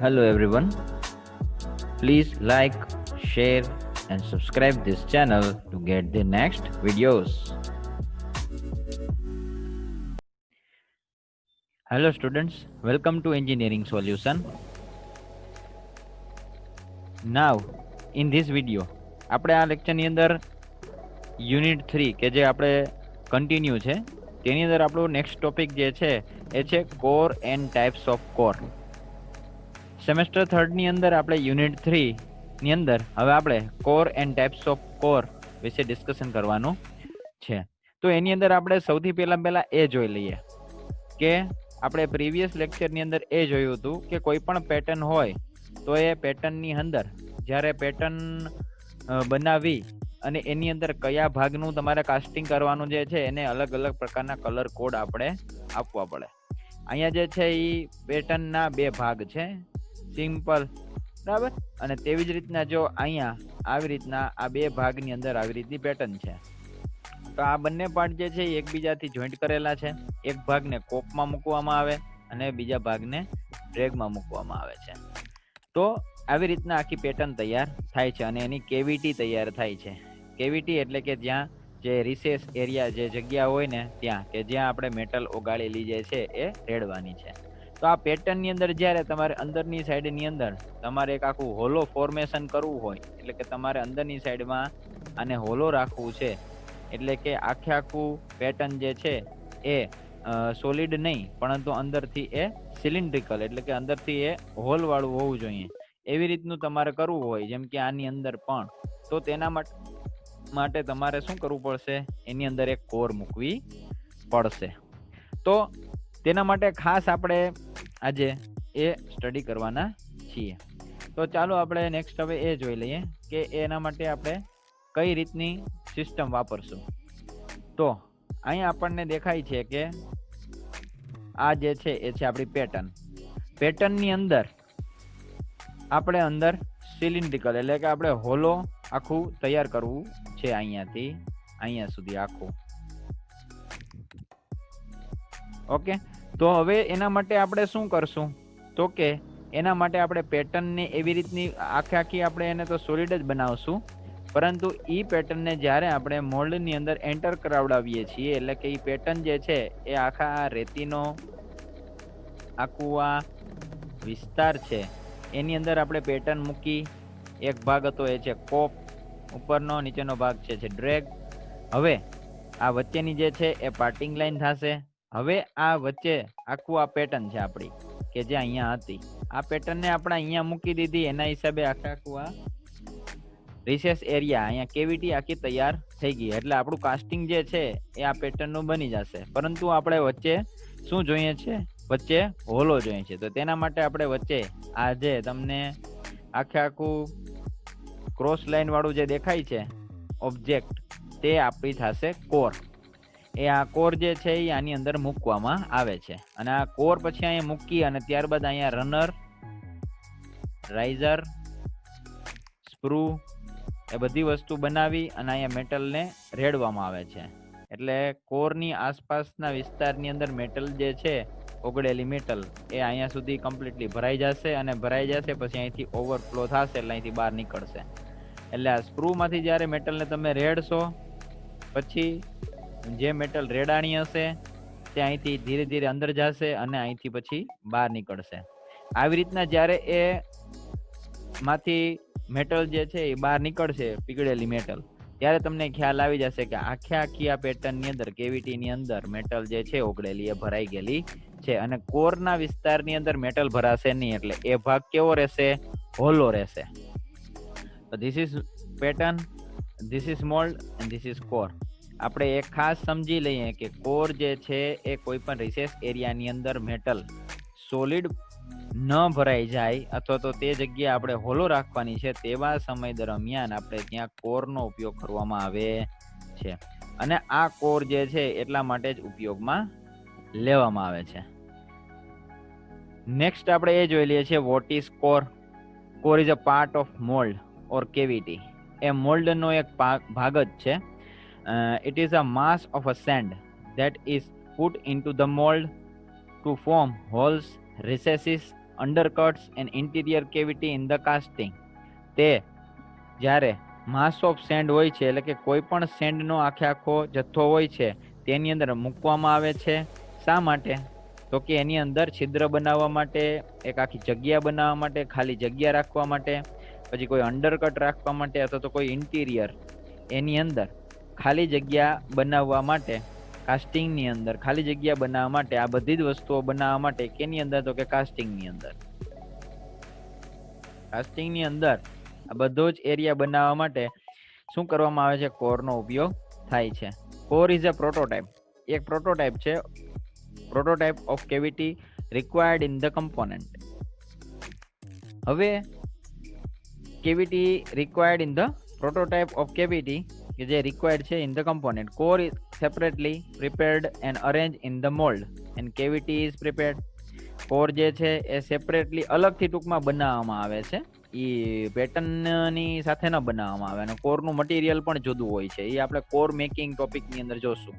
Hello everyone. Please like, share and subscribe this channel to get the next videos. Hello students, welcome to Engineering Solution. Now in this video આપણે આ લેક્ચરની અંદર unit 3 કે જે આપણે continue છે તેની અંદર આપણો નેક્સ્ટ ટોપિક જે છે એ છે core and types of core. Semester 3 ની અંદર આપણે યુનિટ 3 ની અંદર હવે આપણે core and types of core વિશે ડિસ્કશન કરવાનું છે. તો એની અંદર આપણે સૌથી પહેલા એ જોઈ લઈએ કે આપણે પ્રીવિયસ લેક્ચરની અંદર એ જોયું હતું કે કોઈ પણ પેટર્ન હોય તો એ પેટર્નની અંદર જ્યારે પેટર્ન બનાવી અને એની અંદર કયા ભાગનું તમારે કાસ્ટિંગ કરવાનું જે છે એને અલગ અલગ પ્રકારના કલર કોડ આપણે આપવા પડે. અહીંયા જે છે એ પેટર્નના બે ભાગ છે, સિમ્પલ, બરાબર, અને તેવી જ રીતના જો અહીંયા આવી રીતના આ બે ભાગની અંદર આવી રીતની પેટર્ન છે. તો આ બંને પાર્ટ જે છે એ એકબીજાથી જોઈન્ટ કરેલા છે. એક ભાગને કોપમાં મૂકવામાં આવે અને બીજા ભાગને ડ્રેગમાં મૂકવામાં આવે છે. તો આવી રીતના આખી પેટર્ન તૈયાર થાય છે અને એની કેવિટી તૈયાર થાય છે. કેવિટી એટલે કે જ્યાં જે રિસેસ એરિયા જે જગ્યા હોય ને ત્યાં કે જ્યાં આપણે મેટલ ઓગાળેલી જે છે એ રેડવાની છે. તો આ પેટર્નની અંદર જ્યારે તમારે અંદરની સાઈડની અંદર તમારે એક આખું હોલો ફોર્મેશન કરવું હોય, એટલે કે તમારે અંદરની સાઈડમાં આને હોલો રાખવું છે, એટલે કે આખું પેટર્ન જે છે એ સોલિડ નહીં પરંતુ અંદરથી એ સિલિન્ડ્રિકલ એટલે કે અંદરથી એ હોલ વાળું હોવું જોઈએ. એવી રીતનું તમારે કરવું હોય જેમ કે આની અંદર પણ, તો તેના માટે તમારે શું કરવું પડશે, એની અંદર એક કોર મૂકવી પડશે. તો તેના માટે ખાસ આપણે આજે એ સ્ટડી કરવાના છીએ. તો ચાલો આપણે નેક્સ્ટ હવે એ જોઈ લઈએ કે એના માટે આપણે કઈ રીતની સિસ્ટમ વાપરશું. તો અહીંયા આપણને દેખાય છે કે આ જે છે એ છે આપણી પેટર્નની અંદર આપણે અંદર સિલિન્ડ્રિકલ એટલે કે આપણે હોલો આખું તૈયાર કરવું છે, અહીંયાથી અહીંયા સુધી આખું. ઓકે, તો હવે એના માટે આપણે શું કરશું, તો કે એના માટે આપણે પેટર્નને એવી રીતની આખી આપણે એને તો સોલિડ જ બનાવશું, પરંતુ એ પેટર્નને જ્યારે આપણે મોલ્ડની અંદર એન્ટર કરાવડાવીએ છીએ એટલે કે એ પેટર્ન જે છે એ આખા રેતીનો આખું આ વિસ્તાર છે એની અંદર આપણે પેટર્ન મૂકી. એક ભાગ હતો એ છે કોપ, ઉપરનો, નીચેનો ભાગ છે ડ્રેગ. હવે આ વચ્ચેની જે છે એ પાર્ટિંગ લાઈન થશે. હવે આ વચ્ચે આખું આ પેટર્ન છે આપણી કે જે અહીંયા હતી, આ પેટર્નને આપણે અહીંયા મૂકી દીધી. એના હિસાબે આખું આ રિસેસ એરિયા અહીંયા કેવિટી આખી તૈયાર થઈ ગઈ. એટલે આપણું કાસ્ટિંગ જે છે એ આ પેટર્નનું બની જશે, પરંતુ આપણે વચ્ચે શું જોઈએ છે, વચ્ચે હોલો જોઈએ છે. તો તેના માટે આપણે વચ્ચે આ જે તમને આખું ક્રોસ લાઈન વાળું જે દેખાય છે ઓબ્જેક્ટ, તે આપણી થશે કોર. એ આ કોર જે છે એ આની અંદર મૂકવામાં આવે છે અને આ કોર પછી અહીંયા મૂકી અને ત્યારબાદ અહીંયા રનર, રાઇઝર, સ્પ્રૂ એ બધી વસ્તુ બનાવી અને અહીંયા મેટલને રેડવામાં આવે છે. એટલે કોરની આસપાસના વિસ્તારની અંદર મેટલ જે છે, ઓગળેલી મેટલ, એ અહીંયા સુધી કમ્પ્લીટલી ભરાઈ જશે અને ભરાઈ જશે પછી અહીંથી ઓવરફ્લો થશે એટલે અહીંથી બહાર નીકળશે. એટલે આ સ્પ્રૂમાંથી જ્યારે મેટલને તમે રેડશો પછી જે મેટલ રેડાણી હશે તે અહીંથી ધીરે ધીરે અંદર જશે અને અહીંથી પછી બહાર નીકળશે. આવી રીતના જ્યારે એ માંથી મેટલ જે છે એ બહાર નીકળશે, પીગળેલી મેટલ, ત્યારે તમને ખ્યાલ આવી જશે કે આખી આ પેટર્નની અંદર કેવિટીની અંદર મેટલ જે છે ઓગળેલી એ ભરાઈ ગયેલી છે. અને કોરના વિસ્તારની અંદર મેટલ ભરાશે નહીં, એટલે એ ભાગ કેવો રહેશે, હોલો રહેશે. તો this is pattern, this is mould and this is core. આપણે એક ખાસ સમજી લઈએ કે કોર જે છે એ કોઈ પણ રિસેસ એરિયાની અંદર મેટલ સોલિડ ન ભરાઈ જાય અથવા તો તે જગ્યાએ આપણે હોલો રાખવાની છે તેવા સમય દરમિયાન આપણે ત્યાં કોરનો ઉપયોગ કરવામાં આવે છે. અને આ કોર જે છે એટલા માટે જ ઉપયોગમાં લેવામાં આવે છે. નેક્સ્ટ આપણે એ જોઈ લઈએ છીએ what is core. Core is a part of mould or cavity. એ મોલ્ડનો એક ભાગ જ છે. It is a mass of a sand that is put into the mold to form holes, recesses undercuts an interior cavity in the casting. તે જ્યારે માસ of send હોય છે, એટલે કે કોઈ પણ સેન્ડનો આખો જથ્થો હોય છે તેની અંદર મૂકવામાં આવે છે. શા માટે? તો કે એની અંદર છિદ્ર બનાવવા માટે, એક આખી જગ્યા બનાવવા માટે, ખાલી જગ્યા રાખવા માટે, પછી કોઈ અંડરકટ રાખવા માટે, અથવા તો કોઈ ઇન્ટિરિયર એની અંદર ખાલી જગ્યા બનાવવા માટે, કાસ્ટિંગની અંદર ખાલી જગ્યા બનાવવા માટે, આ બધી જ વસ્તુઓ બનાવવા માટે કેની અંદર? તો કે કાસ્ટિંગની અંદર. કાસ્ટિંગની અંદર આ બધો જ એરિયા બનાવવા માટે શું કરવામાં આવે છે? કોરનો ઉપયોગ થાય છે. Core is a prototype. એક પ્રોટોટાઇપ છે, prototype of cavity required in the component. હવે cavity required in the prototype of cavity કે જે રિક્વાયર્ડ છે in the component. Core is separately prepared and arrange in the mould and cavity is prepared. Core જે છે એ separately અલગથી ટૂંકમાં બનાવવામાં આવે છે. એ પેટર્નની સાથે ન બનાવવામાં આવે, અને કોરનું મટીરિયલ પણ જુદું હોય છે. એ આપણે કોર મેકિંગ ટોપિકની અંદર જોશું.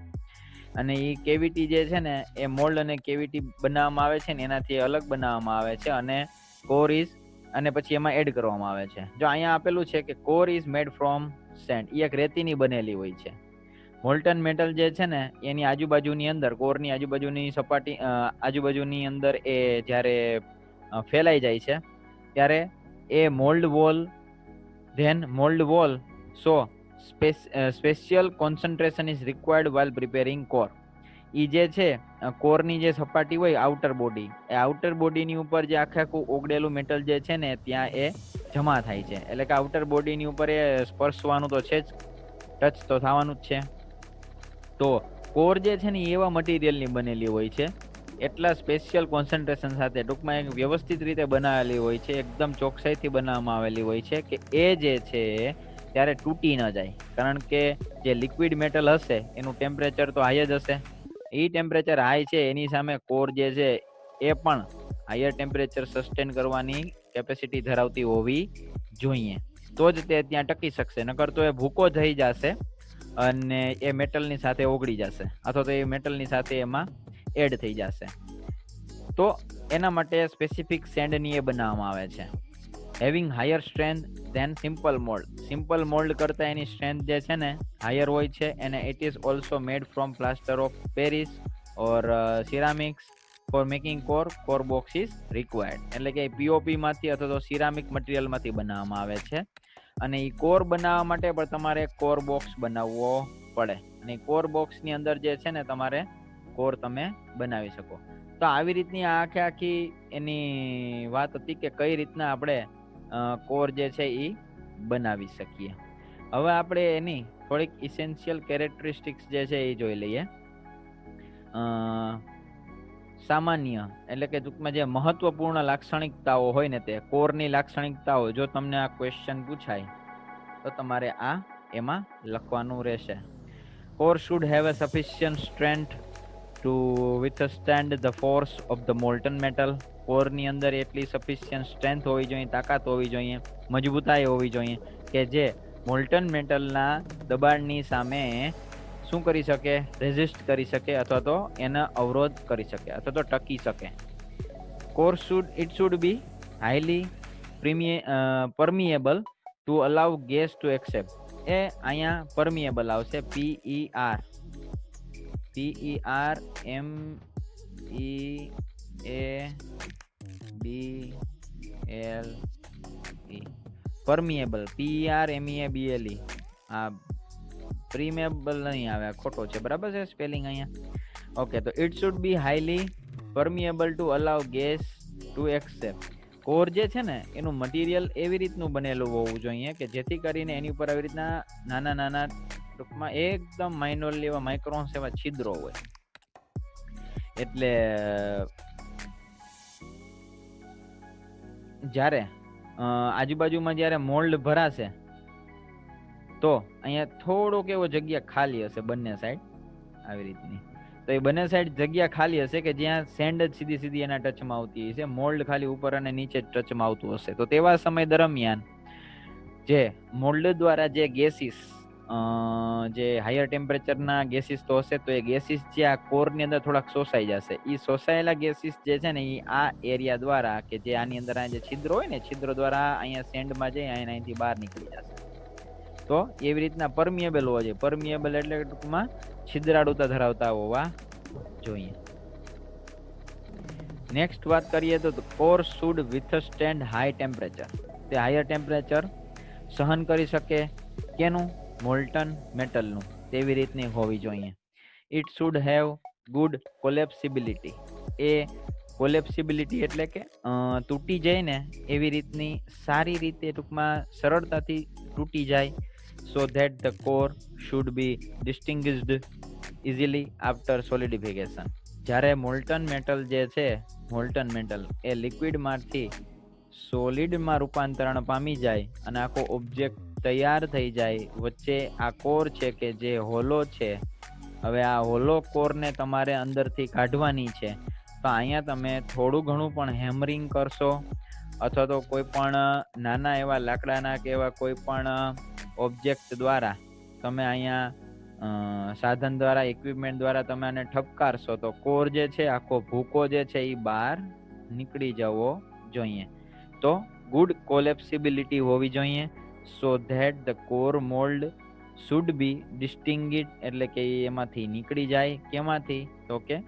અને એ કેવિટી જે છે ને એ મોલ્ડ અને કેવિટી બનાવવામાં આવે છે ને એનાથી અલગ બનાવવામાં આવે છે, અને કોર ઇઝ અને પછી એમાં એડ કરવામાં આવે છે. જો અહીંયા આપેલું છે કે core is made from sand, એ એક રેતીની બનેલી હોય છે. મોલ્ટન મેટલ જે છે ને એની આજુબાજુની અંદર, કોરની આજુબાજુની સપાટી આજુબાજુની અંદર એ જ્યારે ફેલાઈ જાય છે ત્યારે એ mould wall, then mould wall so special concentration is required while preparing core. એ જે છે કોરની જે સપાટી હોય આઉટર બોડી, એ આઉટર બોડીની ઉપર જે આખું ઓગળેલું મેટલ જે છે ને ત્યાં એ જમા થાય છે. એટલે કે આઉટર બોડીની ઉપર એ સ્પર્શવાનું તો છે જ, ટચ તો થવાનું જ છે. તો કોર જે છે ને એવા મટીરિયલની બનેલી હોય છે, એટલા સ્પેશિયલ કોન્સન્ટ્રેશન સાથે, ટૂંકમાં એક વ્યવસ્થિત રીતે બનાવેલી હોય છે, એકદમ ચોકસાઈથી બનાવવામાં આવેલી હોય છે કે એ જે છે ત્યારે તૂટી ન જાય. કારણ કે જે લિક્વિડ મેટલ હશે એનું ટેમ્પરેચર તો હાઈ જ હશે. એ ટેમ્પરેચર હાઈ છે એની સામે કોર જે છે એ પણ હાયર ટેમ્પરેચર સસ્ટેન કરવાની કેપેસિટી ધરાવતી હોવી જોઈએ, તો જ તે ત્યાં ટકી શકશે. નકર તો એ ભૂકો થઈ જશે અને એ મેટલની સાથે ઓગળી જશે, અથવા તો એ મેટલની સાથે એમાં એડ થઈ જશે. તો એના માટે સ્પેસિફિક સેન્ડની એ બનાવવામાં આવે છે. Having higher strength than simple mould. Simple mould કરતાં એની સ્ટ્રેન્થ જે છે ને હાયર હોય છે. અને it is also made from plaster of Paris or ceramics four making core. Core box is required. એટલે કે પીઓપી માંથી અથવા તો સિરામિક મટીરિયલમાંથી બનાવવામાં આવે છે. અને એ કોર બનાવવા માટે પણ તમારે કોર બોક્સ બનાવવો પડે. અને કોર બોક્સની અંદર જે છે ને તમારે કોર તમે બનાવી શકો. તો આવી રીતની આખી એની વાત હતી કે કઈ રીતના આપણે કોર જે છે એ બનાવી શકીએ. હવે આપણે એની થોડીક ઇસેન્શિયલ કેરેક્ટરિસ્ટિક્સ જે છે એ જોઈ લઈએ. સામાન્ય એટલે કે ટૂંકમાં જે મહત્વપૂર્ણ લાક્ષણિકતાઓ હોય ને તે કોરની લાક્ષણિકતાઓ, જો તમને આ ક્વેશ્ચન પૂછાય તો તમારે આ એમાં લખવાનું રહેશે. Core should have a sufficient strength to withstand the force of the molten metal. કોરની અંદર એટલી સફિશિયન્ટ સ્ટ્રેન્થ હોવી જોઈએ, તાકાત હોવી જોઈએ, મજબૂતાઈ હોવી જોઈએ કે જે મોલ્ટન મેટલના દબાણની સામે શું કરી શકે? રેઝિસ્ટ કરી શકે, અથવા તો એના અવરોધ કરી શકે, અથવા તો ટકી શકે. Core should be highly permeable to allow gas to accept. એ અહીંયા પરમિએબલ આવશે, permeable, permeable. આ પ્રીમેબલ નહીં આવે, ખોટો છે, બરાબર છે સ્પેલિંગ અહીંયા. ઓકે, તો it should be highly permeable to allow gas to accept. Core જે છે ને એનું મટીરિયલ એવી રીતનું બનેલું હોવું જોઈએ કે જેથી કરીને એની ઉપર આવી રીતના નાના નાના ટૂંકમાં એકદમ માઇનોરલી એવા માઇક્રોન્સ એવા છિદ્રો હોય. એટલે જ્યારે આજુબાજુમાં જ્યારે મોલ્ડ ભરાશે તો અહીંયા થોડોક એવો જગ્યા ખાલી હશે બંને સાઈડ આવી રીતની. તો એ બંને સાઈડ જગ્યા ખાલી હશે કે જ્યાં સેન્ડ જ સીધી સીધી એના ટચમાં આવતી હશે, મોલ્ડ ખાલી ઉપર અને નીચે જ ટચમાં આવતું હશે. તો તેવા સમય દરમિયાન જે મોલ્ડ દ્વારા જે ગેસીસ જે હાયર ટેમ્પરેચરના ગેસીસ તો હશે, તો એ ગેસીસ જે આ કોરની અંદર થોડાક શોષાઈ જશે. એ શોષાયેલા ગેસીસ જે છે ને એ આ એરિયા દ્વારા, કે જે આની અંદર આ જે છિદ્રો હોય ને, છિદ્રો દ્વારા અહીંયા સેન્ડમાં જઈ અહીંથી બહાર નીકળી જશે. તો એવી રીતના પરમિએબલ હોવા જોઈએ. પરમિએબલ એટલે ટૂંકમાં છિદ્રાળુતા ધરાવતા હોવા જોઈએ. નેક્સ્ટ વાત કરીએ તો core should withstand high temperature. તે હાયર ટેમ્પરેચર સહન કરી શકે. કેનું? મોલ્ટન મેટલનું. તેવી રીતની હોવી જોઈએ. It should have good collapsibility. એ કોલેપ્સિબિલિટી એટલે કે તૂટી જાય ને એવી રીતની સારી રીતે ટૂંકમાં સરળતાથી તૂટી જાય. So that the core should be distinguished easily after solidification. જ્યારે મોલ્ટન મેટલ જે છે, મોલ્ટન મેટલ એ લિક્વિડમાંથી સોલિડમાં રૂપાંતરણ પામી જાય અને આખો ઓબ્જેક્ટ તૈયાર થઈ જાય, વચ્ચે આ કોર છે કે જે હોલો છે. હવે આ હોલો કોરને તમારે અંદરથી કાઢવાની છે. તો અહીંયા તમે થોડું ઘણું પણ હેમરિંગ કરશો, અથવા તો કોઈ પણ નાના એવા લાકડાના કે એવા કોઈ પણ ઓબ્જેક્ટ દ્વારા તમે અહીંયા સાધન દ્વારા, ઇક્વિપમેન્ટ દ્વારા તમે આને ઠપકારશો, તો કોર જે છે, આખો ભૂકો જે છે એ બહાર નીકળી જવો જોઈએ. તો ગુડ કોલેપ્સિબિલિટી હોવી જોઈએ. So that the core mould should be distinguished, એટલે કે એમાંથી નીકળી જાય. કેમાંથી? તો કે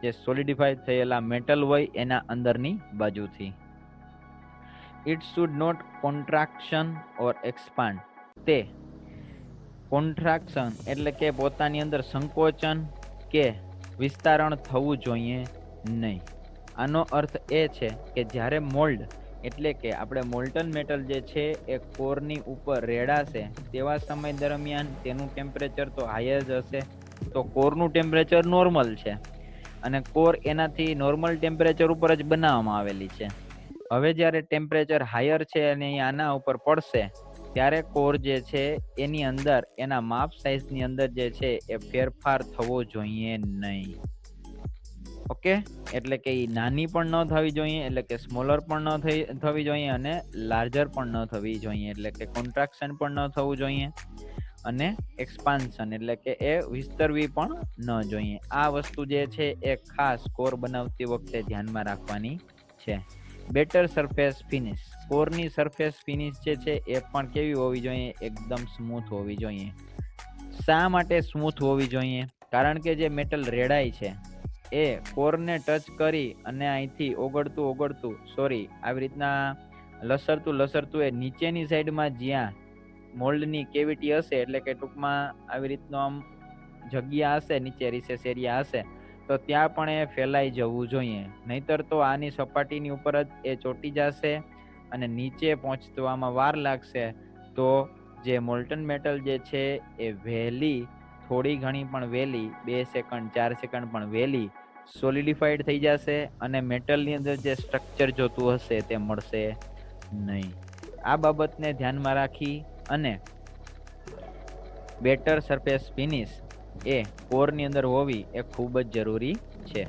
જે સોલિડિફાઈડ થયેલા મેટલ હોય એના અંદરની બાજુથી. It should not contraction or expand. તે કોન્ટ્રાક્શન એટલે કે પોતાની અંદર સંકોચન કે વિસ્તારણ થવું જોઈએ નહીં. આનો અર્થ એ છે કે જ્યારે મોલ્ડ એટલે કે આપણે મોલ્ટન મેટલ જે છે એ કોરની ઉપર રેડાશે, તેવા સમય દરમિયાન તેનું ટેમ્પરેચર તો હાઈ જ હશે. તો કોરનું ટેમ્પરેચર નોર્મલ છે અને કોર એનાથી નોર્મલ ટેમ્પરેચર ઉપર જ બનાવવામાં આવેલી છે. હવે જ્યારે ટેમ્પરેચર હાયર છે અને એ આના ઉપર પડશે, ત્યારે કોર જે છે એની અંદર, એના માપ સાઇઝની અંદર જે છે એ ફેરફાર થવો જોઈએ નહીં. ઓકે, એટલે કે એ નાની પણ ન થવી જોઈએ, એટલે કે સ્મોલર પણ ન થવી જોઈએ અને લાર્જર પણ ન થવી જોઈએ, એટલે કે કોન્ટ્રાક્શન પણ ન થવું જોઈએ અને એક્સપાન્શન એટલે કે એ વિસ્તરવી પણ ન જોઈએ. આ વસ્તુ જે છે એ ખાસ કોર બનાવતી વખતે ધ્યાનમાં રાખવાની છે. Better surface finish. કોરની સરફેસ ફિનિશ જે છે એ પણ કેવી હોવી જોઈએ? એકદમ સ્મૂથ હોવી જોઈએ. શા માટે સ્મૂથ હોવી જોઈએ? કારણ કે જે મેટલ રેડાય છે એ કોરને ટચ કરી અને અહીંથી ઓગળતું આવી રીતના લસરતું એ નીચેની સાઈડમાં જ્યાં મોલ્ડની કેવિટી હશે, એટલે કે ટૂંકમાં આવી રીતનો આમ જગ્યા હશે, નીચે રિસેસ એરિયા હશે, તો ત્યાં પણ એ ફેલાઈ જવું જોઈએ. નહીતર તો આની સપાટીની ઉપર જ એ ચોંટી જશે અને નીચે પહોંચવામાં વાર લાગશે. તો જે મોલ્ટન મેટલ જે છે એ વહેલી, થોડી ઘણી પણ વહેલી, 2 સેકન્ડ 4 સેકન્ડ પણ વહેલી સોલિડિફાઈડ થઈ જશે અને મેટલની અંદર જે સ્ટ્રક્ચર જોતું હશે તે મળશે નહીં. આ બાબતને ધ્યાનમાં રાખી અને બેટર સરફેસ ફિનિશ એ કોરની અંદર હોવી એ ખૂબ જ જરૂરી છે.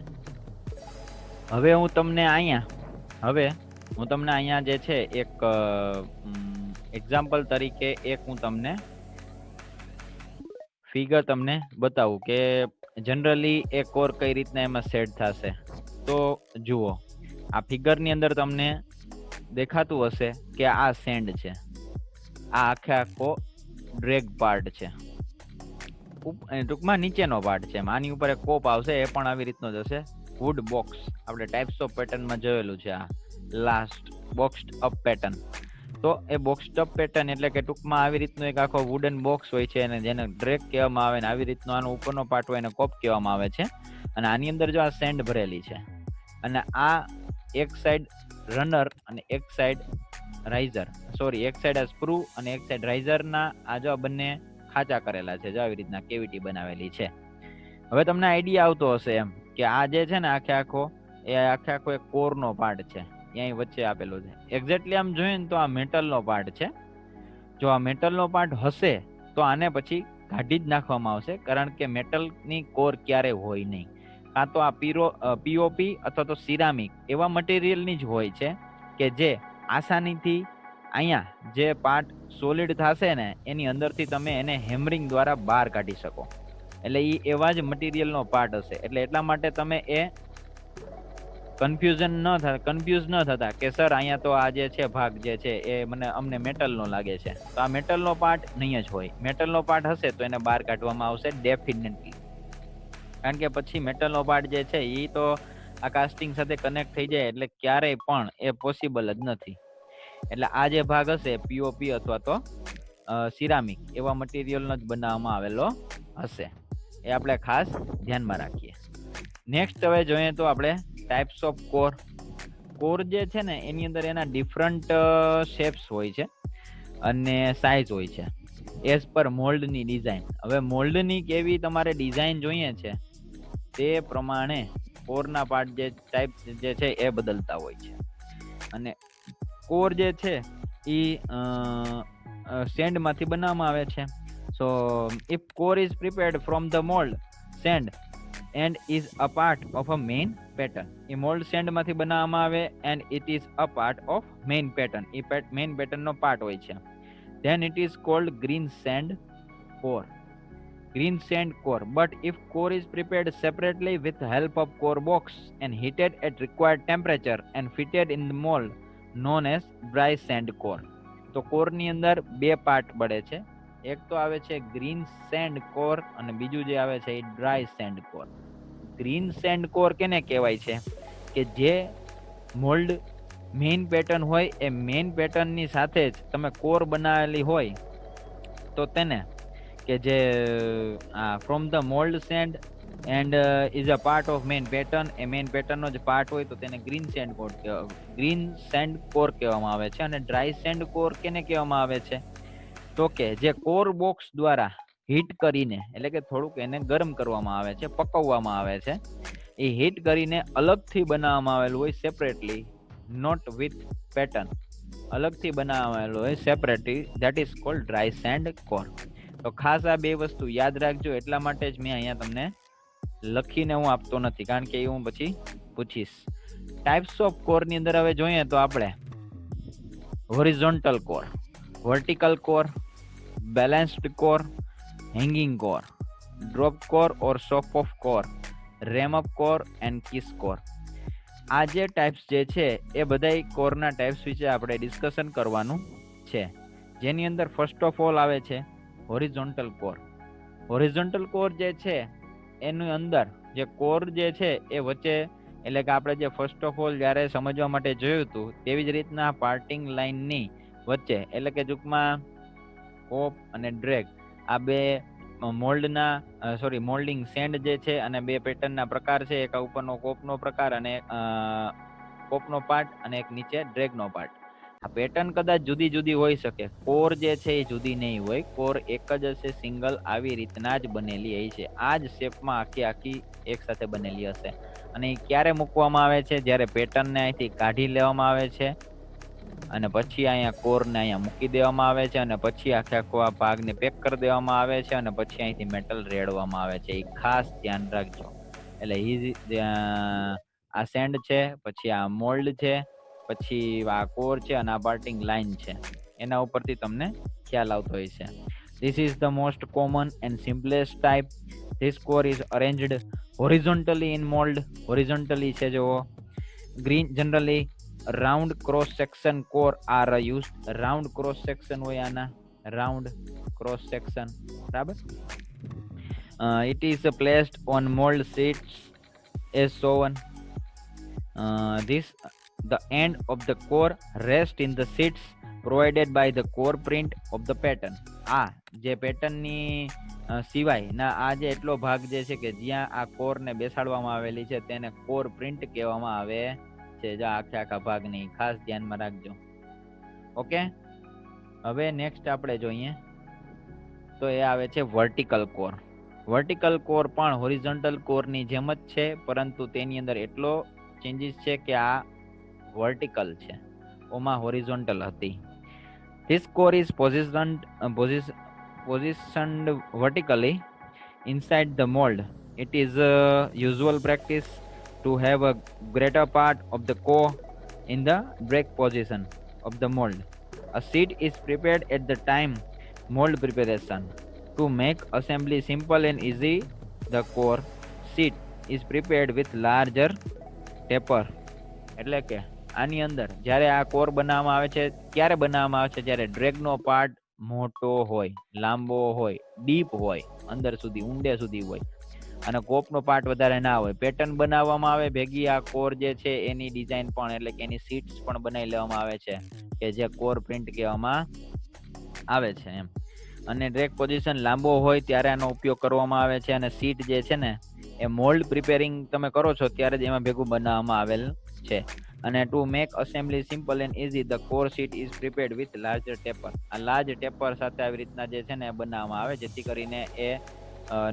હવે હું તમને અહીંયા જે છે એક એક્ઝામ્પલ તરીકે હું તમને ફિગર તમને બતાવું કે જનરલી એ કોર કઈ રીતના એમાં સેટ થશે. તો જુઓ, આ ફિગરની અંદર તમને દેખાતું હશે કે આ સેન્ડ છે, આ આખો ડ્રેગ પાર્ટ છે, ટૂંકમાં નીચેનો પાર્ટ છે. આની ઉપર એક કોપ આવશે, એ પણ આવી રીતનો જ હશે. વુડ બોક્સ, આપણે ટાઈપ્સ ઓફ પેટર્નમાં જોયેલું છે. આ લાસ્ટ બોક્સ્ડ અપ પેટર્ન. તો એ બોક્સ્ડ અપ પેટર્ન એટલે કે ટૂંકમાં આવી રીતનો એક આખો વુડન બોક્સ હોય છે અને જેને ડ્રેગ કહેવામાં આવે ને આવી રીતનો આનો ઉપરનો પાર્ટ હોય એને કોપ કહેવામાં આવે છે. અને આની અંદર જો આ સેન્ડ ભરેલી છે અને આ એક સાઈડ રનર અને એક સાઈડ રાઇઝર, એક સાઈડ આ સ્ક્રૂ અને એક સાઈડ રાઇઝરના આ જો બંને ખાંચા કરેલા છે, જો આવી રીતના કેવિટી બનાવેલી છે. હવે તમને આઈડિયા આવતો હશે એમ કે આ જે છે ને આખે આખો એક કોરનો પાર્ટ છે, અહીં વચ્ચે આપેલો છે. એક્ઝેક્ટલી આમ જોઈએ ને તો આ મેટલનો પાર્ટ છે. જો આ મેટલનો પાર્ટ હશે તો આને પછી કાઢી જ નાખવામાં આવશે, કારણ કે મેટલની કોર ક્યારે હોય નહીં. કાં તો આ પીઓપી અથવા તો સિરામિક એવા મટીરિયલની જ હોય છે કે જે આસાનીથી અહીંયા જે પાર્ટ સોલિડ થશે ને એની અંદરથી તમે એને હેમરિંગ દ્વારા બહાર કાઢી શકો, એટલે એ એવા જ મટીરિયલનો પાર્ટ હશે. એટલે એટલા માટે તમે એ કન્ફ્યુઝ ન થતા કે સર અહીંયા તો આ જે છે ભાગ જે છે એ અમને મેટલનો લાગે છે, તો આ મેટલનો પાર્ટ નહીં જ હોય. મેટલનો પાર્ટ હશે તો એને બહાર કાઢવામાં આવશે ડેફિનેટલી, કારણ કે પછી મેટલનો પાર્ટ જે છે એ તો આ કાસ્ટિંગ સાથે કનેક્ટ થઈ જાય એટલે ક્યારેય પણ એ પોસિબલ જ નથી. એટલે આ જે ભાગ હશે પીઓપી અથવા તો સિરામિક એવા મટીરિયલનો જ બનાવવામાં આવેલો હશે, એ આપણે ખાસ ધ્યાનમાં રાખીએ. નેક્સ્ટ હવે જોઈએ તો આપણે ટાઈપ્સ ઓફ કોર. કોર જે છે ને એની અંદર એના ડિફરન્ટ શેપ્સ હોય છે અને સાઇઝ હોય છે એઝ પર મોલ્ડની ડિઝાઇન. હવે મોલ્ડની કેવી તમારે ડિઝાઇન જોઈએ છે તે પ્રમાણે કોરના પાર્ટ જે ટાઈપ જે છે એ બદલતા હોય છે. અને કોર જે છે એ સેન્ડમાંથી બનાવવામાં આવે છે. સો if core is prepared from the mould send and is a part of a main pattern. A mould send માંથી બનાવવામાં આવે and it is a part of main pattern. એ main pattern નો પાર્ટ હોય છે. Then it is called green sand core. Green sand core. But if core is prepared separately with the help of core box and heated at required temperature and fitted in the mold known as dry sand core. તો core ની અંદર બે part બળે છે. એક તો આવે છે ગ્રીન સેન્ડ કોર અને બીજું જે આવે છે એ dry sand core. Green sand core કેને કહેવાય છે કે જે મોલ્ડ મેઇન પેટર્ન હોય એ મેઇન પેટર્નની સાથે જ તમે કોર બનાવેલી હોય તો તેને કે જે from the mould send and is a part of main pattern, A main પેટર્નનો જ પાર્ટ હોય તો તેને ગ્રીન સેન્ડ કોર કહેવામાં આવે છે. અને ડ્રાય સેન્ડ કોર કેને કહેવામાં આવે છે તો કે જે કોર બોક્સ દ્વારા હીટ કરીને, એટલે કે થોડુંક એને ગરમ કરવામાં આવે છે, પકવવામાં આવે છે, એ હીટ કરીને અલગથી બનાવવામાં આવેલું હોય સેપરેટલી, નોટ વિથ પેટર્ન, અલગથી બનાવવામાં આવેલું હોય separately, that is called dry sand core. તો ખાસ આ બે વસ્તુ યાદ રાખજો, એટલા માટે જ મેં અહીંયા તમને લખીને હું આપતો નથી, કારણ કે એ હું પછી પૂછીશ. ટાઈપ્સ ઓફ કોર ની અંદર હવે જોઈએ તો આપણે horizontal core, vertical core, balanced core, hanging core, drop core or stop off core, ram up core and kiss core. આ જે ટાઈપ્સ જે છે એ બધા કોરના ટાઈપ્સ વિશે આપણે ડિસ્કશન કરવાનું છે, જેની અંદર ફર્સ્ટ ઓફ ઓલ આવે છે હોરિઝોન્ટલ કોર. હોરિઝોન્ટલ કોર જે છે એની અંદર જે કોર જે છે એ વચ્ચે, એટલે કે આપણે જે ફર્સ્ટ ઓફ ઓલ જ્યારે સમજવા માટે જોયું હતું તેવી જ રીતના પાર્ટિંગ લાઇનની વચ્ચે, એટલે કે ટૂંકમાં કોપ અને ડ્રેગ, આ બે મોલ્ડિંગ સેન્ડ જે છે અને બે પેટર્નના પ્રકાર છે, એક ઉપરનો કોપનો પ્રકાર અને કોપનો પાર્ટ અને એક નીચે ડ્રેગનો પાર્ટ. આ પેટર્ન કદાચ જુદી જુદી હોઈ શકે, કોર જે છે એ જુદી નહીં હોય, કોર એક જ હશે, સિંગલ આવી રીતના જ બનેલી હશે, આ જ શેપમાં આખી એક સાથે બનેલી હશે. અને એ ક્યારે મૂકવામાં આવે છે, જ્યારે પેટર્નને અહીંથી કાઢી લેવામાં આવે છે અને પછી અહીંયા કોરને અહીંયા મૂકી દેવામાં આવે છે અને પછી આખો આ ભાગને પેક કરી દેવામાં આવે છે અને પછી અહીંથી મેટલ રેડવામાં આવે છે. એ ખાસ ધ્યાન રાખજો. એટલે આ સેન્ડ છે, પછી આ મોલ્ડ છે, પછી આ કોર છે અને આ પાર્ટિંગ લાઇન છે, એના ઉપરથી તમને ખ્યાલ આવતો હોય છે. This is the most common and simplest type. This core is arranged horizontally in mold. Horizontally છે જો green generally round cross section core are used. Round cross section હોય આના, round cross section, બરાબર. It is placed on mold sheets as shown. The end of the core rest in the sheets provided by the core print of the pattern. આ જે પેટર્નની સિવાય ના આ જે એટલો ભાગ જે છે કે જ્યાં આ કોર ને બેસાડવામાં આવેલી છે તેને કોર પ્રિન્ટ કહેવામાં આવે છે. જો આખા ભાગની ખાસ ધ્યાનમાં રાખજો. ઓકે, હવે નેક્સ્ટ આપણે જોઈએ તો એ આવે છે વર્ટિકલ કોર. વર્ટિકલ કોર પણ હોરિઝોન્ટલ કોરની જેમ જ છે, પરંતુ તેની અંદર એટલો ચેન્જીસ છે કે આ વર્ટિકલ છે, ઓમાં હોરિઝોન્ટલ હતી. This core is positioned vertically inside the mold. It is usual practice to have a greater part of the core in the break position of the mold. A sheet is prepared at the time mold preparation. To make assembly simple and easy, the core sheet is prepared with larger taper. એટલે કે આની અંદર જ્યારે આ core બનાવવામાં આવે છે ક્યારે બનાવવામાં આવે છે? જ્યારે ડ્રેગનો પાર્ટ મોટો હોય, લાંબો હોય, ડીપ હોય, અંદર સુધી ઊંડે સુધી હોય અને કોપનો પાર્ટ વધારે ના હોય. પેટર્ન બનાવવામાં આવે ભેગી આ કોર જે છે એની ડિઝાઇન પણ એટલે કે એની શીટ્સ પણ બનાવી લેવામાં આવે છે કે જે કોર પ્રિન્ટ કહેવામાં આવે છે એમ. અને ડ્રેગ પોઝિશન લાંબો હોય ત્યારે આનો ઉપયોગ કરવામાં આવે છે અને શીટ જે છે ને એ મોલ્ડ પ્રિપેરિંગ તમે કરો છો ત્યારે જ એમાં ભેગું બનાવવામાં આવેલ છે. અને to make assembly simple and easy, the core sheet is prepared with larger taper. આ લાર્જ ટેપર સાથે આવી રીતના જે છે ને બનાવવામાં આવે જેથી કરીને એ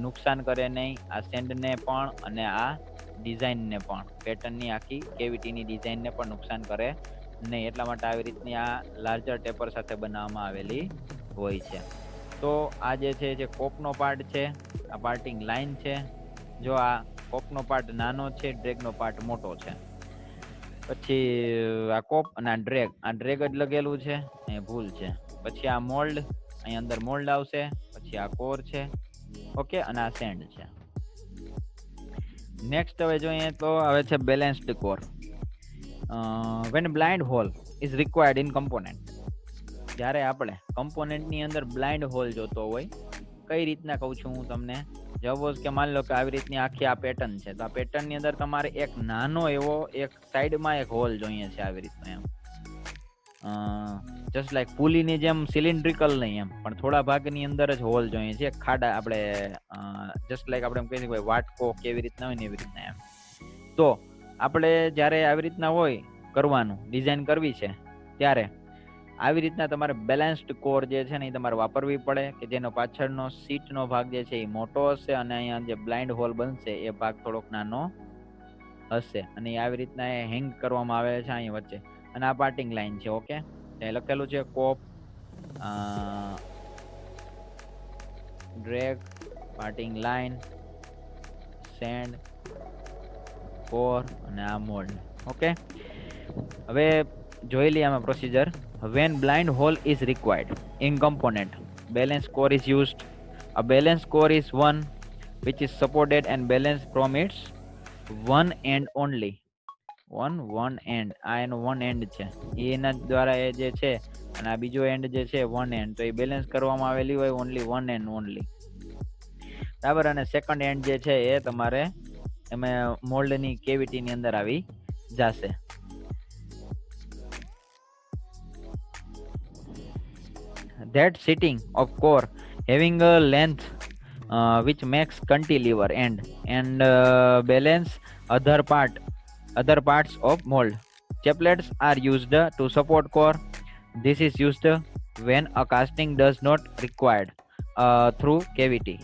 નુકસાન કરે નહીં આ સેન્ડને પણ અને આ ડિઝાઇનને પણ, પેટર્નની આખી કેવિટીની ડિઝાઇનને પણ નુકસાન કરે નહીં. એટલા માટે આવી રીતની આ લાર્જર ટેપર સાથે બનાવવામાં આવેલી હોય છે. તો આ જે છે જે કોપનો પાર્ટ છે, આ પાર્ટિંગ લાઇન છે. જો આ કોપનો પાર્ટ નાનો છે, ડ્રેગનો પાર્ટ મોટો છે. પછી આ કોપ અને આ ડ્રેગ જ લગેલું છે, એ ભૂલ છે. પછી આ મોલ્ડ, અહીં અંદર મોલ્ડ આવશે. પછી આ કોર છે, ઓકે, અને આ સેન્ડ છે. નેક્સ્ટ હવે જોઈએ તો આવે છે balanced core. When blind hole is required in component. જ્યારે આપણે કમ્પોનેન્ટની અંદર બ્લાઇન્ડ હોલ જોતો હોય, કઈ રીતના કહું છું હું તમને? સપોઝ કે માની લો કે આવી રીતની આખી આ પેટર્ન છે, તો આ પેટર્નની અંદર તમારે એક નાનો એવો એક સાઈડમાં એક હોલ જોઈએ છે આવી રીતનો એમ. જસ્ટ લાઈક પુલીની જેમ સિલિન્ડ્રિકલ નહીં એમ, પણ થોડા ભાગની અંદર જ હોલ જોઈએ છે. ખાડા આપણે જસ્ટ લાઈક આપણે એમ કહીએ કે વાટકો કેવી રીતના હોય ને એવી રીતના એમ. તો આપણે જ્યારે આવી રીતના હોય કરવાનું, ડિઝાઇન કરવી છે, ત્યારે આવી રીતના તમારે બેલેન્સ્ડ કોર જે છે ને એ તમારે વાપરવી પડે કે જેનો પાછળનો સીટનો ભાગ જે છે એ મોટો હશે અને અહીંયા જે બ્લાઇન્ડ હોલ બનશે એ ભાગ થોડોક નાનો હશે. અને આવી રીતના એ હેંગ કરવામાં આવે છે અહીં વચ્ચે. અને આ પાર્ટિંગ લાઈન છે, ઓકે. એ લખેલું છે cope, drag, parting line, sand, core અને આ મોલ્ડ, ઓકે. હવે જોઈ લઈએ આમાં procedure. When blind hole is required in component, balance core is used. A balance core is one which is supported and balanced from its one end only. one end, આ એનો one end છે, એના દ્વારા એ જે છે, અને આ બીજો end જે છે one end, તો એ બેલેન્સ કરવામાં આવેલી હોય only one end only, બરાબર. અને સેકન્ડ end જે છે એ તમારે એમાં મોલ્ડની કેવિટીની અંદર આવી જશે. That sitting of core having a length which makes cantilever and balance other parts of mold. Chaplets are used to support core. This is used when a casting does not required through cavity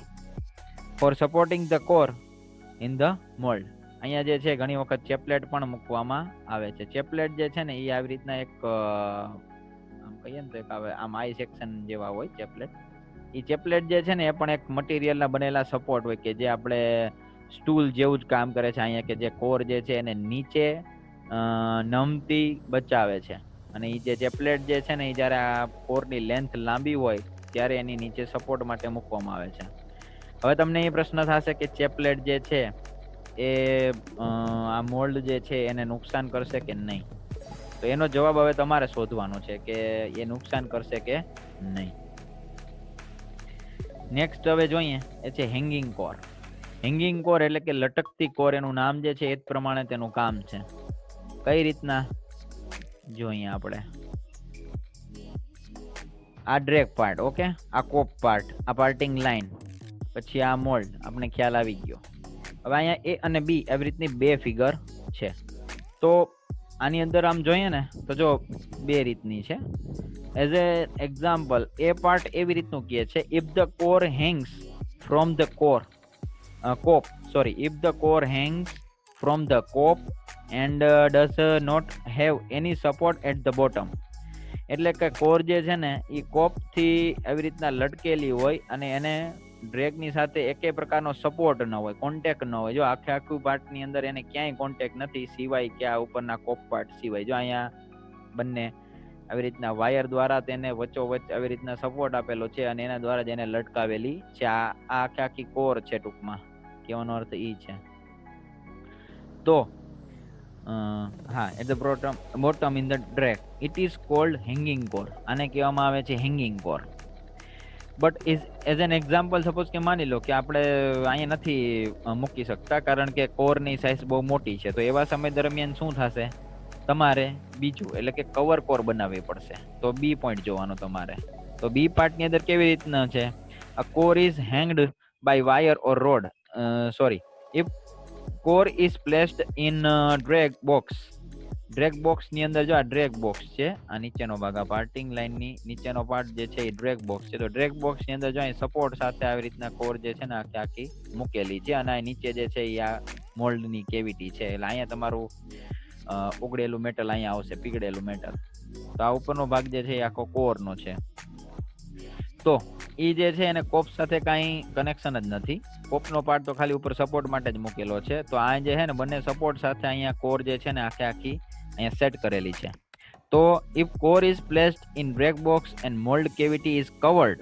for supporting the core in the mold. અહીંયા જે છે ઘણી વખત ચેપલેટ પણ મૂકવામાં આવે છે. ચેપલેટ જે છે ને એ આવી રીતના એક કહીએ ને તો એક આવે આમ આઈ સેક્શન જેવા હોય ચેપલેટ. એ ચેપલેટ જે છે ને એ પણ એક મટીરિયલના બનેલા સપોર્ટ હોય કે જે આપણે સ્ટૂલ જેવું જ કામ કરે છે અહીંયા, કે જે કોર જે છે એને નીચે નમતી બચાવે છે. અને એ જે ચેપલેટ જે છે ને એ જ્યારે આ કોરની લેન્થ લાંબી હોય ત્યારે એની નીચે સપોર્ટ માટે મૂકવામાં આવે છે. હવે તમને એ પ્રશ્ન થશે કે ચેપલેટ જે છે એ આ મોલ્ડ જે છે એને નુકસાન કરશે કે નહીં? તો એનો જવાબ હવે તમારે શોધવાનો છે કે એ નુકસાન કરશે કે નહીં. નેક્સ્ટ હવે જોઈએ એ છે હેંગિંગ કોર. હેંગિંગ કોર એટલે કે લટકતી કોર, એનું નામ જે છે એ જ પ્રમાણે તેનું કામ છે. કઈ રીતના જોઈએ આપણે? આ ડ્રેગ પાર્ટ, ઓકે, આ કોપ પાર્ટ, આ પાર્ટિંગ લાઈન, પછી આ મોલ્ડ, આપણે ખ્યાલ આવી ગયો. હવે અહીંયા એ અને બી આવી રીતની બે ફિગર છે. તો આની અંદર આમ જોઈએ ને તો જો બે રીતની છે. એઝ એ એક્ઝામ્પલ એ પાર્ટ એવી રીતનું કહે છે, if the core hangs from the cope, if the core hangs from the cope and does not have any support at the bottom. એટલે કે કોર જે છે ને એ કોપથી આવી રીતના લટકેલી હોય અને એને ડ્રેગની સાથે એકે પ્રકારનો સપોર્ટ ન હોય, કોન્ટેક્ટ ન હોય. જો આખું પાર્ટની અંદર એને ક્યાંય કોન્ટેક્ટ નથી સિવાય કે આ ઉપરના કોપ પાર્ટ સિવાય. જો અહીંયા બંને આવી રીતના વાયર દ્વારા તેને વચ્ચોવચ્ચ આવી રીતના સપોર્ટ આપેલો છે અને એના દ્વારા જ એને લટકાવેલી છે. આ આખી કોર છે, ટૂંકમાં કહેવાનો અર્થ ઈ છે. તો હા, at the bottom in the drag it is called hanging core. આને કહેવામાં આવે છે hanging core. But as an example, suppose કે માની લો કે આપણે અહીંયા નથી મૂકી શકતા કારણ કે કોરની સાઇઝ બહુ મોટી છે, તો એવા સમય દરમિયાન શું થશે, તમારે બીજું એટલે કે કવર કોર બનાવવી પડશે. તો બી પોઈન્ટ જોવાનો તમારે. તો બી પાર્ટની અંદર કેવી રીતના છે, a core is hanged by wire or rod. Sorry, if core is placed in drag box ની અંદર, જો આ ડ્રેગ બોક્સ છે, આ નીચેનો ભાગ, આ પાર્ટિંગ લાઈન ની નીચેનો પાર્ટ જે છે એ ડ્રેગ બોક્સ છે. તો ડ્રેગ બોક્સ ની અંદર જો અહીં સપોર્ટ સાથે આવી રીતના કોર જે છે ને આખી મૂકેલી છે અને આ નીચે જે છે એ આ મોલ્ડ ની કેવિટી છે. એટલે અહીંયા તમારું ઉગડેલું મેટલ અહીંયા આવશે, પીગળેલું મેટલ. તો આ ઉપરનો ભાગ જે છે એ આખો કોર નો છે. તો એ જે છે એને કોપ સાથે કાંઈ કનેક્શન જ નથી. કોપનો પાર્ટ તો ખાલી ઉપર સપોર્ટ માટે જ મૂકેલો છે. તો આ જે છે ને બંને સપોર્ટ સાથે અહીંયા કોર જે છે ને આખી અહીંયા સેટ કરેલી છે. તો if core is placed in drag box and mould cavity is covered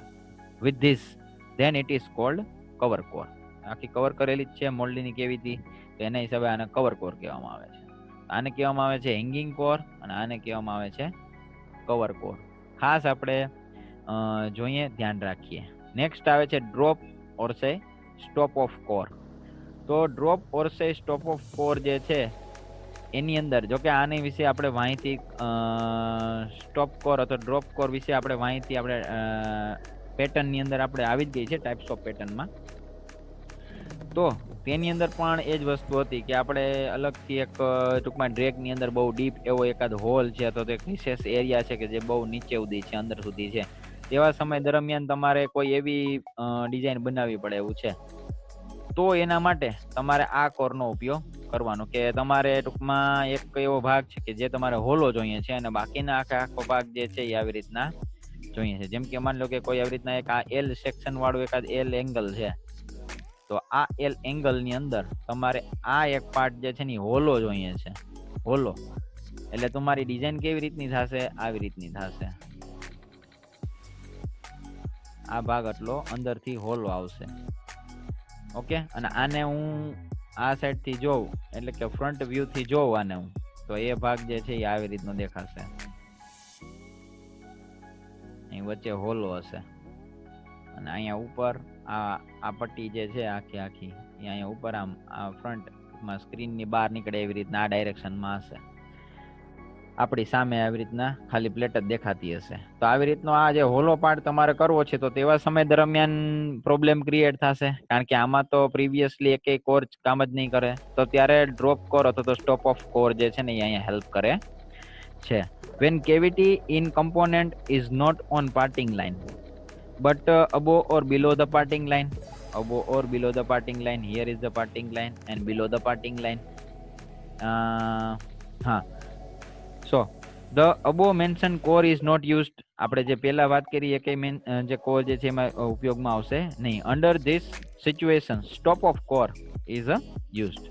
with this, then it is called cover core. આખી કવર કરેલી જ છે મોલ્ડની કેવિટી, તો એના હિસાબે આને કવર કોર કહેવામાં આવે છે. આને કહેવામાં આવે છે હેંગિંગ કોર અને આને કહેવામાં આવે છે કવર કોર. ખાસ આપણે જોઈએ, ધ્યાન રાખીએ. નેક્સ્ટ આવે છે ડ્રોપ ઓર સે સ્ટોપ ઓફ કોર. તો ડ્રોપ ઓર સે સ્ટોપ ઓફ કોર જે છે એની અંદર, જો કે આની વિશે આપણે માહિતી સ્ટોપ કોર અથવા ડ્રોપ કોર વિશે આપણે માહિતી આપણે પેટર્નની અંદર આપણે આવી જ ગઈ છે, ટાઈપ્સ ઓફ પેટર્નમાં. તો તેની અંદર પણ એ જ વસ્તુ હતી કે આપણે અલગથી એક ટૂંકમાં ડ્રેગની અંદર બહુ ડીપ એવો એકાદ હોલ છે અથવા તો એક વિશેષ એરિયા છે કે જે બહુ નીચે સુધી છે, અંદર સુધી છે, તેવા સમય દરમિયાન તમારે કોઈ એવી ડિઝાઇન બનાવવી પડે એવું છે. તો એના માટે તમારે આ કોરનો ઉપયોગ કરવાનો, કે તમારે ટૂંકમાં એક એવો ભાગ છે કે જે તમારે હોલો જોઈએ છે અને બાકીના આખો ભાગ જે છે એ આવી રીતના જોઈએ છે. જેમ કે માની લો કે કોઈ આવી રીતના એક આ એલ સેક્શન વાળું એકાદ એલ એંગલ છે, તો આ એલ એંગલ ની અંદર તમારે આ એક પાર્ટ જે છે ને હોલો જોઈએ છે. હોલો એટલે તમારી ડિઝાઇન કેવી રીતની થશે, આવી રીતની થશે. આ ભાગ એટલો અંદરથી હોલો આવશે. ઓકે, અને આને હું આ સાઈડ થી જોઉં એટલે કે ફ્રન્ટ વ્યૂ થી જોઉં આને હું, તો એ ભાગ જે છે એ આવી રીતનો દેખાશે. અહીં વચ્ચે હોલો હશે અને અહીંયા ઉપર આ પટ્ટી જે છે આખી એ અહીંયા ઉપર આમ આ ફ્રન્ટમાં સ્ક્રીનની બહાર નીકળે એવી રીતના આ ડાયરેક્શનમાં હશે. આપણી સામે આવી રીતના ખાલી પ્લેટ જ દેખાતી હશે. તો આવી રીતનો આ જે હોલો પાર્ટ તમારે કરવો છે, તો તેવા સમય દરમિયાન પ્રોબ્લેમ ક્રિએટ થશે, કારણ કે આમાં તો પ્રીવિયસલી એકેય કોર કામ જ નહીં કરે. તો ત્યારે ડ્રોપ કોર અથવા તો સ્ટોપ ઓફ કોર જે છે ને એ અહીંયા હેલ્પ કરે છે. When cavity in component is not on parting line but above or below the parting line, above or below the parting line, here is the parting line and below the parting line. So the above mentioned core is not used. આપણે જે પહેલા વાત કરી એ કે જે core જે છે એમાં ઉપયોગમાં આવશે નહીં. Under this situation stop of core is used.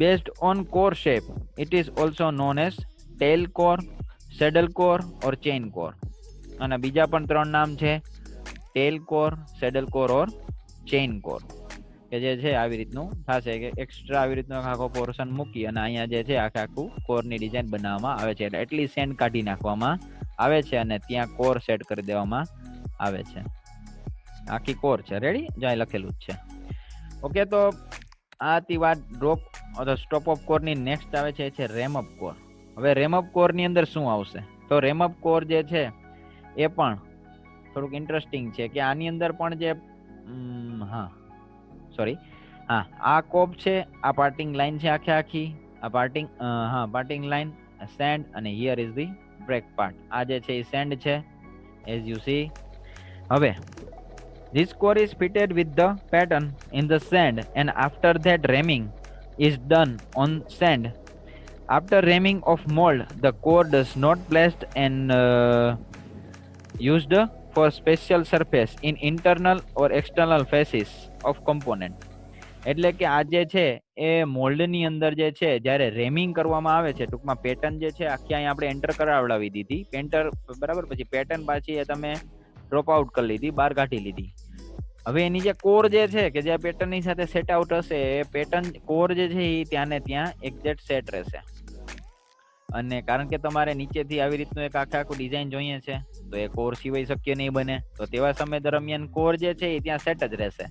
Based on core shape it is also known as tail core, saddle core or chain core. અને બીજા પણ 3 નામ છે, ટેલ કોર, સેડલ કોર ઓર ચેઇન કોર, કે જે છે આવી રીતનું થશે કે એક્સ્ટ્રા આવી રીતનો આખો પોર્શન મૂકી અને અહીંયા જે છે આખું કોરની ડિઝાઇન બનાવવામાં આવે છે. એટલે એટલી સેન્ડ કાઢી નાખવામાં આવે છે અને ત્યાં કોર સેટ કરી દેવામાં આવે છે. આખી કોર છે રેડી, જ્યાં લખેલું જ છે. ઓકે, તો આ હતી વાત ડ્રોપ અથવા સ્ટોપ ઓફ કોરની. નેક્સ્ટ આવે છે રેમઅપ કોર. હવે રેમઅપ કોર ની અંદર શું આવશે, તો રેમઅપ કોર જે છે એ પણ થોડુંક ઇન્ટરેસ્ટિંગ છે કે આની અંદર પણ જે આ કોપ છે, આ પાર્ટિંગ લાઈન છે આખી આ પાર્ટિંગ લાઈન, સેન્ડ, અને here is the drag part. આ જે છે એ સેન્ડ છે એઝ યુ સી. હવે this core is fitted with the pattern in the sand and after that ramming is done on sand. After ramming of mold, the core does not placed and used for special surface in internal or external faces of component. એટલે કે આ જે છે એ mould ની અંદર જે છે જ્યારે રેમિંગ કરવામાં આવે છે, ટૂંકમાં પેટર્ન જે છે આખી અહીં આપણે એન્ટર કરાવડાવી દીધી પેન્ટર, બરાબર. પછી પેટર્ન પાછી એ તમે ડ્રોપ આઉટ કરી લીધી, બહાર કાઢી લીધી. હવે એની જે કોર જે છે કે જે પેટર્ન ની સાથે સેટ આઉટ હશે, એ પેટર્ન કોર જે છે એ ત્યાં ને ત્યાં એક્ઝેક્ટ સેટ રહેશે. અને કારણ કે તમારે નીચેથી આવી રીતનું એક આખું ડિઝાઇન જોઈએ છે, તો એ કોર સિવાય શક્ય નહીં બને. તો તેવા સમય દરમિયાન કોર જે છે એ ત્યાં સેટ જ રહેશે.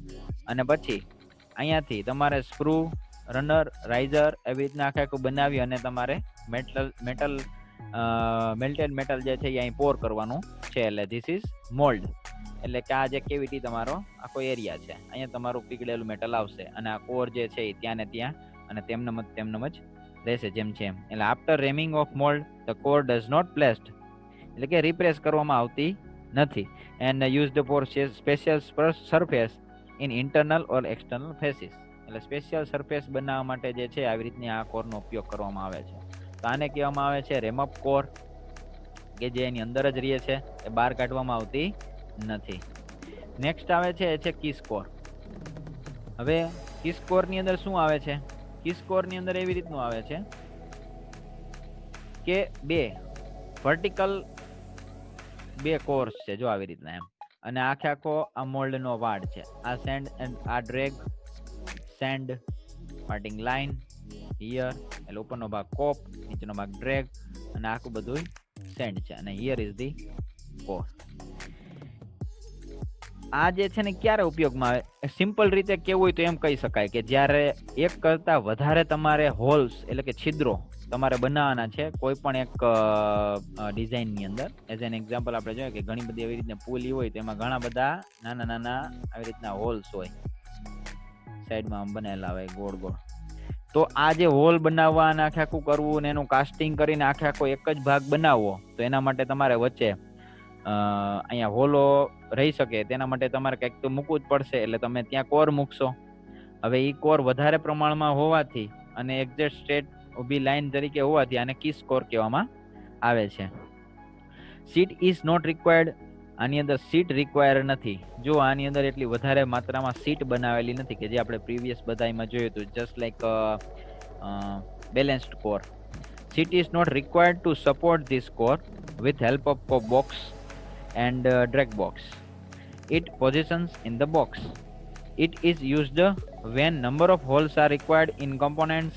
અને પછી અહીંયાથી તમારે સ્ક્રૂ, રનર, રાઇઝર એવી રીતના આખું બનાવી અને તમારે મેટલ મેલ્ટેડ મેટલ જે છે એ અહીં પોર કરવાનું છે. એટલે ધીસ ઇઝ મોલ્ડ. એટલે કે આ જે કેવિટી તમારો આખો એરિયા છે, અહીંયા તમારું પીગળેલું મેટલ આવશે અને આ કોર જે છે એ ત્યાં ને ત્યાં અને તેમનમ જ રહેશે જેમ છે એમ. એટલે after ramming of mould the core does not placed, એટલે કે રિપ્રેસ કરવામાં આવતી નથી. And used for special surface in internal or external faces. એટલે સ્પેશિયલ સરફેસ બનાવવા માટે જે છે આવી રીતની આ કોરનો ઉપયોગ કરવામાં આવે છે. તો આને કહેવામાં આવે છે રેમઅપ કોર, કે જે એની અંદર જ રહે છે, એ બહાર કાઢવામાં આવતી નથી. નેક્સ્ટ આવે છે એ છે કિસ કોર. હવે કિસ કોર ની અંદર શું આવે છે? કિસ કોર ની અંદર એવી રીતનું આવે છે કે બે વર્ટિકલ બે કોર્સ છે, જો આવી રીતના એમ. અને આખો આ મોલ્ડ નો વાડ છે. આ સેન્ડ એન્ડ આ drag, send, parting line here, એટલે ઉપરનો ભાગ કોપ, નીચેનો ભાગ ડ્રેગ, અને આખું બધું સેન્ડ છે. અને હિયર ઇઝ ધી કોર. આ જે છે ને ક્યારે ઉપયોગમાં આવે? સિમ્પલ રીતે કેવું હોય તો એમ કહી શકાય કે જ્યારે એક કરતા વધારે તમારે હોલ્સ, એટલે કે છિદ્રો તમારે બનાવવાના છે કોઈ પણ એક ડિઝાઇન ની અંદર. એઝ એન એક્ઝામ્પલ આપણે જોઈએ કે ઘણી બધી એવી રીતના પુલી હોય, તેમાં ઘણા બધા નાના નાના આવી રીતના હોલ્સ હોય, સાઈડમાં આમ બનેલા હોય ગોળ ગોળ. તો આ જે હોલ બનાવવા અને આખું કરવું ને એનું કાસ્ટિંગ કરીને આખો એક જ ભાગ બનાવવો, તો એના માટે તમારે વચ્ચે અહીંયા હોલો રહી શકે તેના માટે તમારે કંઈક તો મૂકવું જ પડશે. એટલે તમે ત્યાં કોર મૂકશો. હવે એ કોર વધારે પ્રમાણમાં હોવાથી અને એક્ઝેક્ટ સ્ટ્રેટ ઊભી લાઈન તરીકે હોવાથી આને કિસ કોર કહેવામાં આવે છે. Seat is not required. આની અંદર સીટ રિક્વાયર નથી. જો આની અંદર એટલી વધારે માત્રામાં સીટ બનાવેલી નથી કે જે આપણે પ્રીવિયસ બધામાં જોયું હતું, just like balanced core. Seat is not required to support this core with help of a box and drag box. It positions in the box. It is used when number of holes are required in components.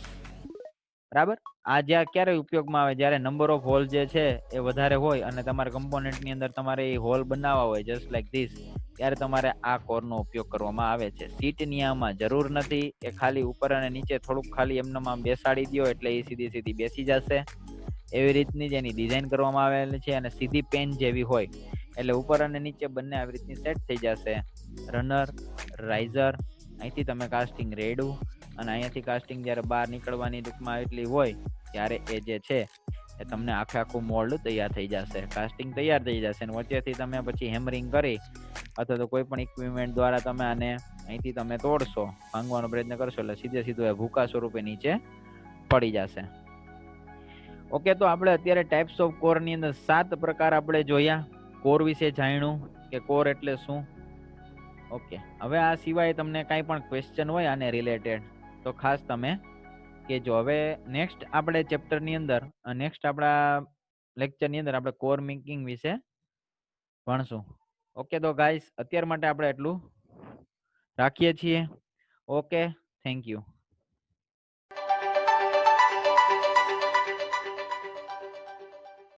બરાબર. આ જ્યાં ક્યારે ઉપયોગમાં આવે? જ્યારે number of hall જે છે એ વધારે હોય અને તમારા કમ્પોનન્ટ ની અંદર તમારે એ હોલ બનાવવા હોય, જસ્ટ લાઈક ધીસ, ત્યારે તમારે આ કોરનો ઉપયોગ કરવામાં આવે છે. સીટની આમાં જરૂર નથી. એ ખાલી ઉપર અને નીચે થોડુંક ખાલી એમનેમાં બેસાડી દો એટલે એ સીધી બેસી જશે. એવી રીતની જ એની ડિઝાઇન કરવામાં આવેલી છે. અને સીધી પેન જેવી હોય એટલે ઉપર અને નીચે બંને આવી રીતની સેટ થઈ જશે. રનર, રાઇઝર, અહીંથી તમે કાસ્ટિંગ રેડું, અને અહીંયાથી કાસ્ટિંગ જ્યારે બહાર નીકળવાની ટૂંકમાં એટલી હોય ત્યારે એ જે છે એ તમને આખું મોલ્ડ તૈયાર થઈ જશે. કાસ્ટિંગ તૈયાર થઈ જશે અને વચ્ચેથી તમે પછી હેમરિંગ કરી અથવા તો કોઈ પણ ઇક્વિપમેન્ટ દ્વારા તમે આને અહીંથી તમે તોડશો, ભાંગવાનો પ્રયત્ન કરશો, એટલે સીધું એ ભૂકા સ્વરૂપે નીચે પડી જશે. ઓકે, તો આપણે અત્યારે ટાઈપ્સ ઓફ કોર ની અંદર 7 પ્રકાર આપણે જોયા. કોર વિશે જાણ્યું કે કોર એટલે શું. ઓકે, હવે આ સિવાય તમને કાંઈ પણ ક્વેશ્ચન હોય આને રિલેટેડ તો ખાસ તમે કહેજો. હવે નેક્સ્ટ આપણે ચેપ્ટર ની અંદર, નેક્સ્ટ આપણા લેક્ચર ની અંદર આપણે કોર મેકિંગ વિશે ભણશું. ઓકે, તો ગાઈસ અત્યાર માટે આપણે એટલું રાખીએ છીએ. Okay, thank you.